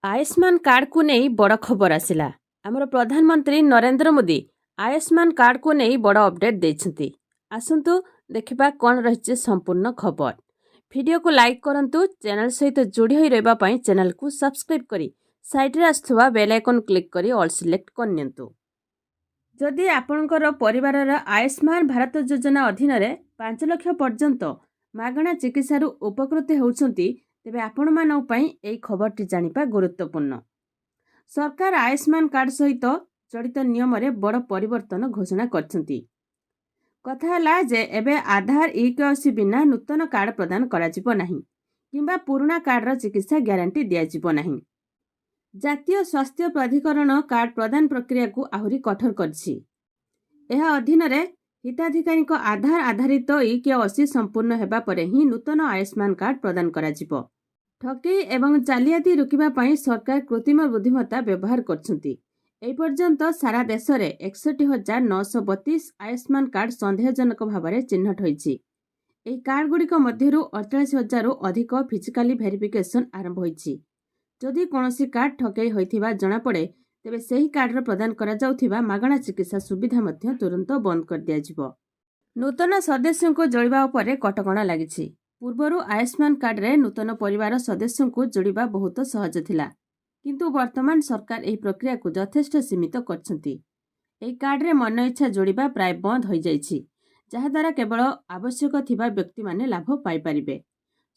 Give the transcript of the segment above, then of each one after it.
Ayushman card को नहीं बड़ खबर आसिला। आमर प्रधानमंत्री नरेंद्र मोदी आयुष्मान कार्ड को नहीं बड़ अपडेट देछंती। आसंतु देखिबा कौन रही संपूर्ण खबर। वीडियो को लाइक करंतु, चैनल सहित जोड़ी होई रहबा पई चैनल को सब्सक्राइब करी साइड रे आस्थुवा बेल आइकन क्लिक करी ऑल सिलेक्ट करनियंतु। जदि आपणकर परिवारर आयुष्मान भारत योजना अधीन 5 लाख पर्यंत मागणा चिकित्सारू उपकृत होउछंती, तेबे आपण मानक पई एई खबरटी जानिबा गुरुत्वपूर्ण। सरकार आयुष्मान कार्ड सहित जड़ित नियम रे बड़ परिवर्तन घोषणा करछंती। कथा हला जे एबे आधार ई-केवाईसी बिना नूतन कार्ड प्रदान कराजिबो नाही किंबा पुराना कार्ड रो चिकित्सा ग्यारंटी दियाजिबो नाही। जातीय स्वास्थ्य प्राधिकरण कार्ड प्रदान प्रक्रिया को आहुरी कठोर करछि। एहा अधीन रे हिताधिकारी आधार आधारित ई-केवाईसी संपूर्ण हेबा परे ही नूतन आयुष्मान कार्ड प्रदान कराजिबो। ठकेई एवं जालियाती रोकिबा पई सरकार कृत्रिम बुद्धिमत्ता व्यवहार करछंती। ए पर्यंत सारा देश रे 61,932 आयुष्मान कार्ड संदेहजनक भाव चिन्हट होईछि। एही कार्ड गुड़िक मध्यरु 48,000 रु अधिक फिजिकली वेरिफिकेशन आरंभ होईछि। जदि कोनोसी कार्ड ठकेई होइथिबा जणा पड़े, तेबे सेही कार्ड प्रदान करा जाउथिबा मागणा चिकित्सा सुविधा मध्य तुरंत बंद कर दियाजिबो। नूतन सदस्यों को जोड़िबा उपरे कटकणा लागिछि। पूर्वरु आयुष्मान कार्ड रे नूतन परिवार सदस्यों को जोड़िबा बहुत सहज थिला, किंतु वर्तमान सरकार एही प्रक्रिया को यथेष्ट सीमित करछंती। एही कार्ड रे मन इच्छा जोड़िबा प्राय बंद होई जाइछि, जहा द्वारा केवल आवश्यक थिबा व्यक्ति माने लाभ पाई परिबे।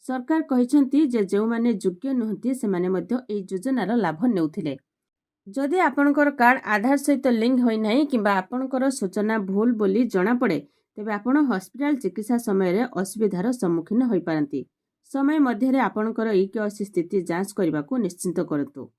सरकार कहिसंती जे जेउ माने योग्य नहंती सेमाने मध्य एही योजनार लाभ नेउथिले। जदि आपणकर कार्ड आधार सहित लिंक होई नाही किंबा आपणकर सूचना भूल बोली जणा पड़े, तेबे आपण हॉस्पिटल चिकित्सा समय रे असुविधार सम्मुखीन होई पारंती। समय मध्य रे आपणकर ई-केवाईसी स्थिति जांच करबा को निश्चिंत करतु।